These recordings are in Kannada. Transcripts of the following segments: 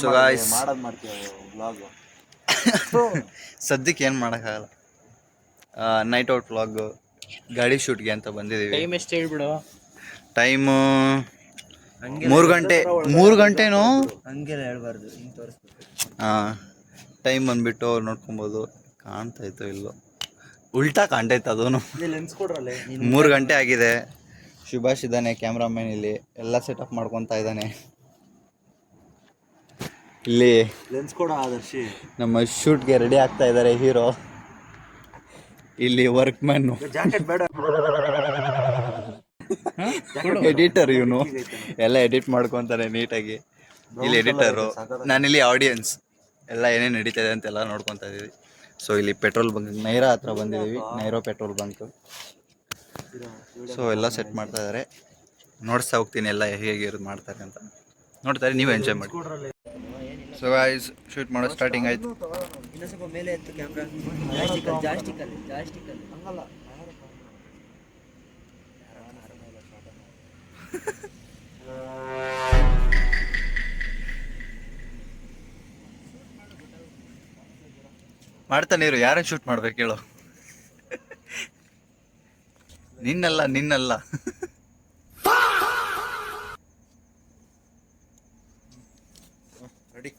ಸೊ ಗಾಯ್ಸ್ ಸದ್ಯಕ್ಕೆ ಏನು ಮಾಡೋಕ್ಕಾಗಲ್ಲ. ನೈಟ್ ಔಟ್ ವ್ಲಾಗ್ ಗಾಡಿ ಶೂಟ್ಗೆ ಅಂತ ಬಂದಿದ್ದೀವಿ. ಟೈಮ್ ಎಷ್ಟು ಹೇಳ್ಬಿಡು. ಟೈಮು 3 ಗಂಟೆನೂ ಹಂಗೆಲ್ಲ ಹೇಳ್ಬಾರ್ದು, ಹಿಂಗೆ ತೋರಿಸ್ಬೇಕು. ಹಾಂ, ಟೈಮ್ ಬಂದುಬಿಟ್ಟು ಅವ್ರು ನೋಡ್ಕೊಬೋದು. ಕಾಣ್ತಾಯಿತ್ತು ಇಲ್ಲೋ, ಉಲ್ಟಾ ಕಾಣ್ತೈತೆ ಅದೂ. ಲೆನ್ಸ್ ಕೊಡ್ರಲ್ಲೇ. 3 ಗಂಟೆ ಆಗಿದೆ. ಸುಭಾಷ್ ಇದ್ದಾನೆ ಕ್ಯಾಮ್ರಾಮನ್, ಇಲ್ಲಿ ಎಲ್ಲ ಸೆಟಪ್ ಮಾಡ್ಕೊತಾ ಇದ್ದಾನೆ. ಇಲ್ಲಿ ಲೆನ್ಸ್ ಕೊಡ ಆದರ್ಶಿ. ನಮ್ಮ ಶೂಟ್ಗೆ ರೆಡಿ ಆಗ್ತಾ ಇದ್ದಾರೆ ಹೀರೋ. ಇಲ್ಲಿ ವರ್ಕ್ ಮ್ಯಾನು, ಜಾಕೆಟ್ ಬೇಡ, ಎಡಿಟರ್ ಇವನು, ಎಲ್ಲ ಎಡಿಟ್ ಮಾಡ್ಕೊತಾರೆ ನೀಟಾಗಿ. ಇಲ್ಲಿ ಎಡಿಟರು, ನಾನಿಲ್ಲಿ ಆಡಿಯನ್ಸ್, ಎಲ್ಲ ಏನೇನು ನಡೀತಾ ಇದೆ ಅಂತೆಲ್ಲ ನೋಡ್ಕೊತಾ ಇದ್ದೀವಿ. ಸೊ ಇಲ್ಲಿ ಪೆಟ್ರೋಲ್ ಬಂಕ್ ನೈರಾ ಹತ್ರ ಬಂದಿದ್ದೀವಿ, ನೈರೋ ಪೆಟ್ರೋಲ್ ಬಂಕ್. ಸೊ ಎಲ್ಲ ಸೆಟ್ ಮಾಡ್ತಾ ಇದ್ದಾರೆ, ನೋಡ್ತಾ ಹೋಗ್ತೀನಿ ಎಲ್ಲ ಹೇಗೆ ಇರೋದು ಮಾಡ್ತಾರೆ ಅಂತ. ನೋಡ್ತಾರೆ, ನೀವು ಎಂಜಾಯ್ ಮಾಡಿ. ಸೊ ಗಾಯ್ಸ್, ಶೂಟ್ ಮಾಡೋ ಸ್ಟಾರ್ಟಿಂಗ್ ಆಯ್ತು. ಇನ್ನೊಂದು ಸ್ವಲ್ಪ ಮೇಲೆ ಎತ್ತು ಕ್ಯಾಮ್ರಾ. ಜಾಸ್ಟಿಕಲ್ಲಿ ಹಂಗಲ್ಲ. ಮಾಡ್ತಾನೆ ಇರು, ಯಾರನ್ನು ಶೂಟ್ ಮಾಡ್ಬೇಕು ಹೇಳು? ನಿನ್ನಲ್ಲ ready.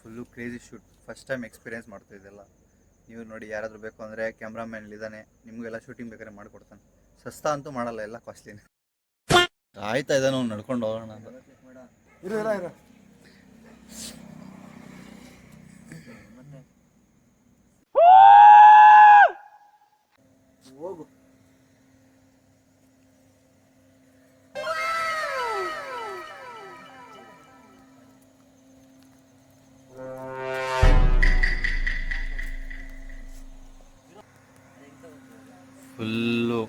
Full crazy shoot, first time experience ಮಾಡ್ತಾ ಇದೆಲ್ಲ. ನೀವು ನೋಡಿ, ಯಾರಾದರೂ ಬೇಕು ಅಂದರೆ ಕ್ಯಾಮ್ರಾಮ್ಯಾನ್ ಇದ್ದಾನೆ, ನಿಮಗೆಲ್ಲ ಶೂಟಿಂಗ್ ಬೇಕಾದ್ರೆ ಮಾಡಿಕೊಡ್ತಾನೆ. ಸಸ್ತಾ ಅಂತೂ ಮಾಡಲ್ಲ, ಎಲ್ಲ ಕಾಸ್ಟ್ಲಿನೇ. ಆಯ್ತಾ ಇದ್ದಾನೆ ಅವ್ನು, ನಡ್ಕೊಂಡು ಹೋಗೋಣ ಅಂತ. ಹೋಗು. ಫುಲ್ಲು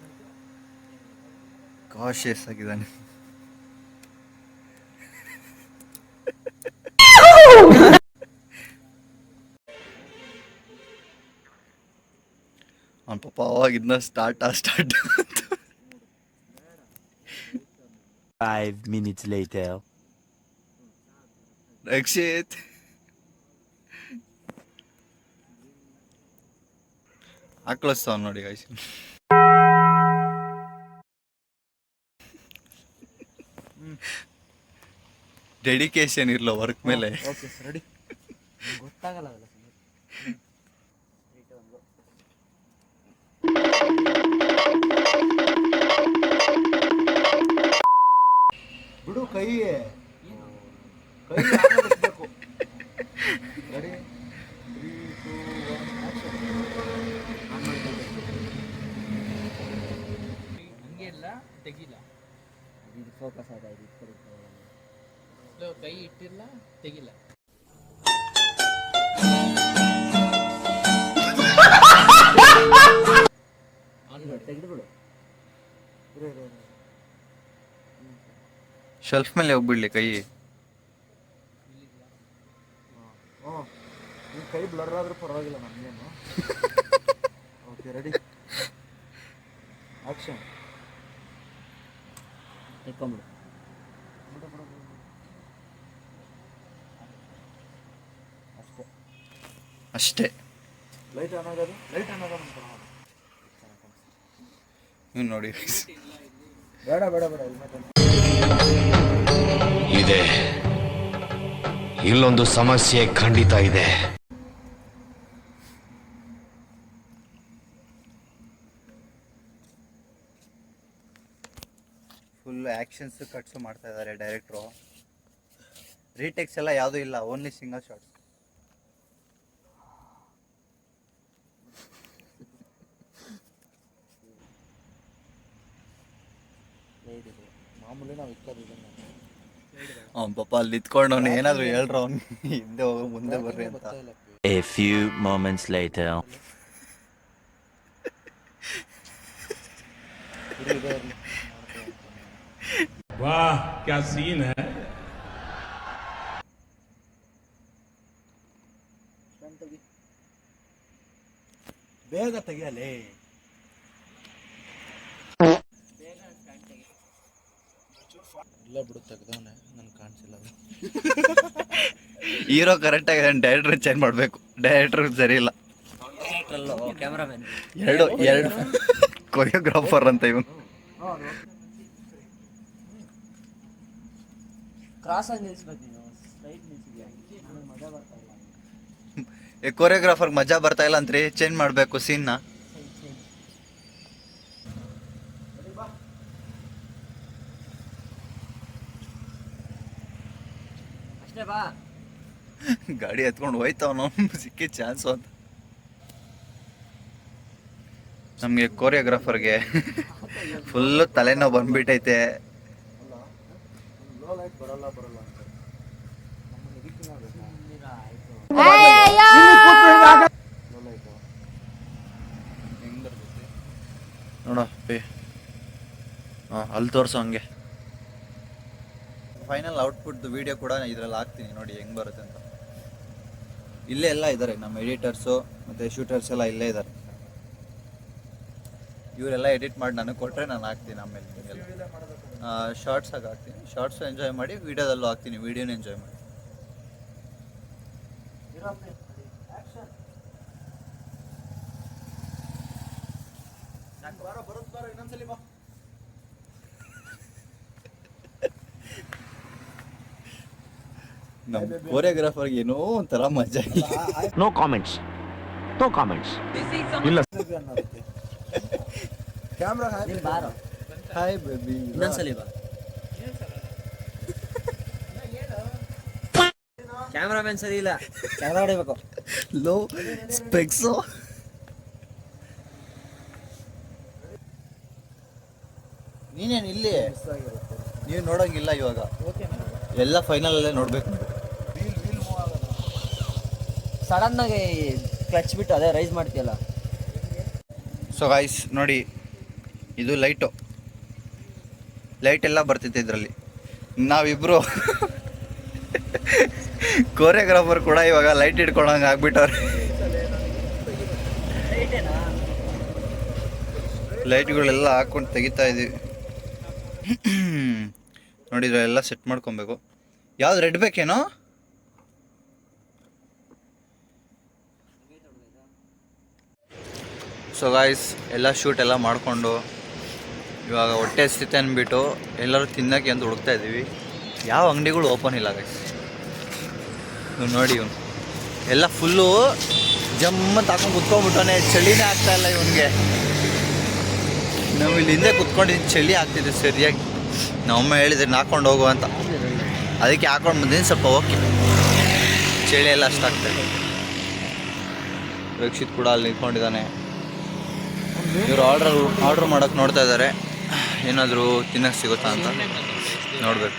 ಕಾಶಿಯಸ್ ಆಗಿದ್ದಾನೆ. ಅವನ ಪಾಪ ಅವಾಗಿದ್ನ ಸ್ಟಾರ್ಟ್ 5 minutes later. ರಕ್ಷಿತ್, ಹಾಕ್ಳಿಸ್ತಾವ ನೋಡಿ ಗಾಯ್ಸ್. ಡೆಡಿಕೇಶನ್ ಇರಲ್ಲ ವರ್ಕ್ ಮೇಲೆ. Okay ready. ಗೊತ್ತಾಗಲ್ಲ ಬಿಡು, ಕೈ ಬೇಕು. Ready, 3, 2, 1 action. ಹಂಗೆ ಇಲ್ಲ, ತೆಗಿಲ್ಲ. ಇದು ಫೋಕಸ್ ಆಗಿದೆ. ಕೈ ಇಟ್ಟಿಲ್ಲ, ತೆಗಿಲ್ಲ. ತೆಗೆದುಬಿಡು. ಶೆಲ್ಫ್ ಮೇಲೆ ಹೋಗ್ಬಿಡ್ಲಿ ಕೈ. ನಿಮ್ಮ ಕೈ ಬ್ಲರ್ ಆದ್ರೂ ಪರವಾಗಿಲ್ಲ ನಮಗೇನು. Okay ready, action. ಇಟ್ಕೊಂಬಿಡು. ಅಷ್ಟೇ. ಲೈಟ್ ಆನ್ ಆಗೋದು, ಲೈಟ್ ಆನ್ ಆಗೋದು ನೀವು ನೋಡಿ. ಬೇಡ ಬೇಡ ಬೇಡ, ಹೆಲ್ಮೆಟ್ ಇದೆ, ಇಲ್ಲೊಂದು ಸಮಸ್ಯೆ ಖಂಡಿತ ಇದೆ. ಫುಲ್ ಆ್ಯಕ್ಷನ್ಸ್ ಕಟ್ಸು ಮಾಡ್ತಾ ಇದ್ದಾರೆ ಡೈರೆಕ್ಟ್ರು. ರೀಟೇಕ್ಸ್ ಎಲ್ಲ ಯಾವುದೂ ಇಲ್ಲ, ಓನ್ಲಿ ಸಿಂಗಲ್ ಶಾಟ್ಸ್. ಮಾಮೂಲಿ ನಾವು ಇಕ್ಕೋದಿಲ್ಲ. ಅವ್ನು ಪಾಪ ಅಲ್ಲಿ ನಿಂತ್ಕೊಂಡು ಅವ್ನು ಏನಾದರೂ ಹೇಳ್ರು, ಅವ್ನು ಹಿಂದೆ ಹೋಗೋ ಮುಂದೆ ಬರ್ರಿ ಅಂತ. A few moments later. वाह क्या सीन है. ಬೇಗ ತೆಗಿಯಲೇ. ಇಲ್ಲ ಬಿಡು ತೆಗ್ದವನೆ ನನ್ಗೆ ಕಾಣಿಸಿಲ್ಲ ಅದು. ಹೀರೋ ಕರೆಕ್ಟಾಗಿ ಡೈರೆಕ್ಟರ್ ಚೇಂಜ್ ಮಾಡಬೇಕು, ಡೈರೆಕ್ಟರ್ ಸರಿ ಇಲ್ಲ. ಕ್ಯಾಮ್ರಾಮನ್ ಎರಡು ಕೊರಿಯೋಗ್ರಾಫರ್ ಅಂತ ಇವನು. ಕ್ರಾಸ್ ಆಗಿ ನಿಲ್ಸ್ಬೇಕು ನೀವು, ಸ್ಟ್ರೈಟ್ ನಿಲ್ಸಿದ್ಯಾ ನನಗೆ ಮಜಾ ಬರ್ತಾ ಇಲ್ಲ. ಕೊರಿಯೋಗ್ರಾಫರ್ ಮಜಾ ಬರ್ತಾ ಇಲ್ಲ ಅಂತ್ರಿ, ಚೇಂಜ್ ಮಾಡಬೇಕು ಸೀನ್ನ. ಅಷ್ಟೇ ಬಾ. ಗಾಡಿ ಎತ್ಕೊಂಡು ಹೋಯ್ತವನು ಸಿಕ್ಕಿ ಚಾನ್ಸು ಅಂತ. ನಮಗೆ ಕೊರಿಯೋಗ್ರಾಫರ್ಗೆ ಫುಲ್ಲು ತಲೆನೋವು ಬಂದ್ಬಿಟ್ಟೈತೆ. ಲೋ ಲೈಟ್ ಬರಲ್ಲ ಅಂತ ನಮ್ಮನ್ನು ಎಡಿಟಿಂಗ್ ಆಗಬೇಕು. ಲೋ ಲೈಟು ಹೆಂಗೆ ಬರ್ತೈತಿ ನೋಡ ಅಲ್ಲಿ ತೋರಿಸೋ ಹಂಗೆ. ಫೈನಲ್ ಔಟ್ಪುಟ್ ವಿಡಿಯೋ ಕೂಡ ಇದ್ರಲ್ಲಿ ಹಾಕ್ತೀನಿ ನೋಡಿ ಹೆಂಗೆ ಬರುತ್ತೆ ಅಂತ. ಇಲ್ಲೇ ಎಲ್ಲ ಇದ್ದಾರೆ, ನಮ್ಮ ಎಡಿಟರ್ಸು ಮತ್ತು ಶೂಟರ್ಸ್ ಎಲ್ಲ ಇಲ್ಲೇ ಇದ್ದಾರೆ. ಇವರೆಲ್ಲ ಎಡಿಟ್ ಮಾಡಿ ನನಗೆ ಕೊಟ್ಟರೆ ನಾನು ಹಾಕ್ತೀನಿ. ಆಮೇಲೆ ನಿಮಗೆಲ್ಲ ಶಾರ್ಟ್ಸಾಗಿ ಹಾಕ್ತೀನಿ. ಶಾರ್ಟ್ಸು ಎಂಜಾಯ್ ಮಾಡಿ, ವೀಡಿಯೋದಲ್ಲೂ ಹಾಕ್ತೀನಿ, ವೀಡಿಯೋನ ಎಂಜಾಯ್ ಮಾಡಿ. ಇನ್ನೊಂದ್ಸಲಿ ಬಾ. ನಮ್ಮ ಕೊರಿಯೋಗ್ರಾಫರ್ಗೆ ಏನೋ ಒಂಥರ ಮಜಾ ಇಲ್ಲ. No comments. No comments. Camera ನೀನು ಬಾರೋ, ಹಾಯ್ ಬೇಬಿ. ಇನ್ನೊಂದ್ಸಲಿ ಬಾ. ಕ್ಯಾಮ್ರಾಮನ್ ಸರಿ ಇಲ್ಲ, ಕ್ಯಾಮ್ರಾ ಹೊಡಿಬೇಕು. Low specs. ನೀನೇನು ಇಲ್ಲಿ ನೀವು ನೋಡೋಂಗಿಲ್ಲ ಇವಾಗ, ಎಲ್ಲ ಫೈನಲಲ್ಲೇ ನೋಡಬೇಕು. ಸಡನ್ ಆಗಿ ಕ್ಲಚ್ ಬಿಟ್ಟು ಅದೇ ರೈಸ್ ಮಾಡ್ತೀಯಲ್ಲ. ಸೊ ಗಾಯ್ಸ್ ನೋಡಿ, ಇದು ಲೈಟ್ ಎಲ್ಲ ಬರ್ತಿತ್ತು ಇದರಲ್ಲಿ. ನಾವಿಬ್ರು ಕೊರಿಯೋಗ್ರಾಫರ್ ಕೂಡ ಇವಾಗ ಲೈಟ್ ಇಟ್ಕೊಳಂಗೆ ಆಗ್ಬಿಟ್ಟವ್ರೆ. ಲೈಟ್ಗಳೆಲ್ಲ ಹಾಕ್ಕೊಂಡು ತೆಗಿತಾ ಇದೀವಿ. ನೋಡಿದ್ರೆ ಎಲ್ಲ ಸೆಟ್ ಮಾಡ್ಕೊಬೇಕು. ಯಾವ್ದು ರೆಡ್ ಬೇಕೇನೋ? ಸೊ ಗಾಯ್ಸ್ ಎಲ್ಲ ಶೂಟ್ ಎಲ್ಲ ಮಾಡಿಕೊಂಡು ಇವಾಗ ಹೊಟ್ಟೆ ಸ್ಥಿತಿ ಅಂದ್ಬಿಟ್ಟು ಎಲ್ಲರೂ ತಿನ್ನೋಕ್ಕೆ ಅಂತ ಹುಡುಕ್ತಾ ಇದ್ದೀವಿ. ಯಾವ ಅಂಗಡಿಗಳು ಓಪನ್ ಇಲ್ಲ ಗೈಸ್. ನೀವು ನೋಡಿ ಇವನು ಎಲ್ಲ ಫುಲ್ಲು ಜಮ್ಮಂತ ಹಾಕೊಂಡು ಕುತ್ಕೊಂಡ್ಬಿಟ್ಟವನೆ. ಚಳಿನೇ ಆಗ್ತಾ ಇಲ್ಲ ಇವನಿಗೆ. ನಾವು ಇಲ್ಲಿ ಹಿಂದೆ ಕುತ್ಕೊಂಡಿದ್ದು ಚಳಿ ಆಗ್ತಿದೆ ಸರಿಯಾಗಿ. ನಮ್ಮಮ್ಮ ಹೇಳಿದ್ರೆ ಹಾಕ್ಕೊಂಡು ಹೋಗು ಅಂತ, ಅದಕ್ಕೆ ಹಾಕೊಂಡು ಬಂದಿದ್ದೀನಿ. ಸ್ವಲ್ಪ ಓಕೆ, ಚಳಿ ಎಲ್ಲ ಅಷ್ಟಾಗ್ತಾಯಿದೆ. ರಕ್ಷಿತ್ ಕೂಡ ಅಲ್ಲಿ ನಿಂತ್ಕೊಂಡಿದ್ದಾನೆ. ಇವರು ಆರ್ಡ್ರ್ ಮಾಡೋಕ್ಕೆ ನೋಡ್ತಾ ಇದ್ದಾರೆ, ಏನಾದರೂ ತಿನ್ನಕ್ಕೆ ಸಿಗುತ್ತಾ ಅಂತ ನೋಡಬೇಕು.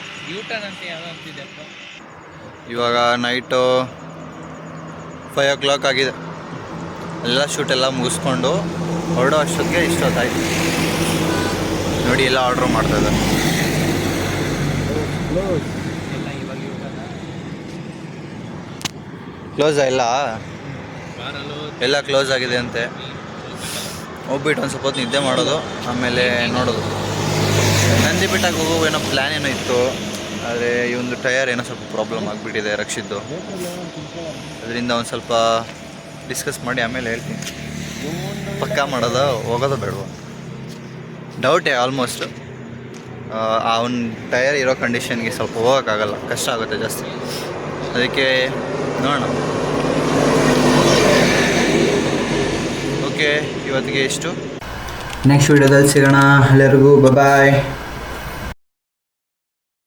ಇವಾಗ ನೈಟು 5 o'clock ಆಗಿದೆ. ಎಲ್ಲ ಶೂಟೆಲ್ಲ ಮುಗಿಸ್ಕೊಂಡು ಹೊರಡೋ ಅಷ್ಟೊತ್ತಿಗೆ ಇಷ್ಟೊತ್ತಾಯ್ತು. ನೋಡಿ ಎಲ್ಲ ಆರ್ಡ್ರ್ ಮಾಡ್ತಾ ಇದ್ದಾರೆ. ಕ್ಲೋಸ್ ಎಲ್ಲ ಕ್ಲೋಸ್ ಆಗಿದೆ ಅಂತೆ. ಹೋಗ್ಬಿಟ್ಟು ಒಂದು ಸ್ವಲ್ಪ ಹೊತ್ತು ನಿದ್ದೆ ಮಾಡೋದು, ಆಮೇಲೆ ನೋಡೋದು. ನಂದಿ ಬೆಟ್ಟಕ್ಕೆ ಹೋಗೋ ಏನೋ ಪ್ಲ್ಯಾನ್ ಏನೋ ಇತ್ತು, ಆದರೆ ಈ ಒಂದು ಟಯರ್ ಏನೋ ಸ್ವಲ್ಪ ಪ್ರಾಬ್ಲಮ್ ಆಗಿಬಿಟ್ಟಿದೆ ರಕ್ಷಿದ್ದು. ಅದರಿಂದ ಒಂದು ಸ್ವಲ್ಪ ಡಿಸ್ಕಸ್ ಮಾಡಿ ಆಮೇಲೆ ಹೇಳ್ತೀನಿ. ಪಕ್ಕಾ ಮಾಡೋದು ಹೋಗೋದು ಬೇಡವ ಡೌಟೇ ಆಲ್ಮೋಸ್ಟ್. ಅವನ ಟಯರ್ ಇರೋ ಕಂಡೀಷನ್ಗೆ ಸ್ವಲ್ಪ ಹೋಗೋಕ್ಕಾಗಲ್ಲ, ಕಷ್ಟ ಆಗುತ್ತೆ ಜಾಸ್ತಿ. ಅದಕ್ಕೆ ನೋಡೋಣ. ಓಕೆ, ಇವತ್ತಿಗೆ ಇಷ್ಟು. ನೆಕ್ಸ್ಟ್ ವಿಡಿಯೋದಲ್ಲಿ ಸಿಗೋಣ. ಎಲ್ಲರಿಗೂ ಬಾಯ್.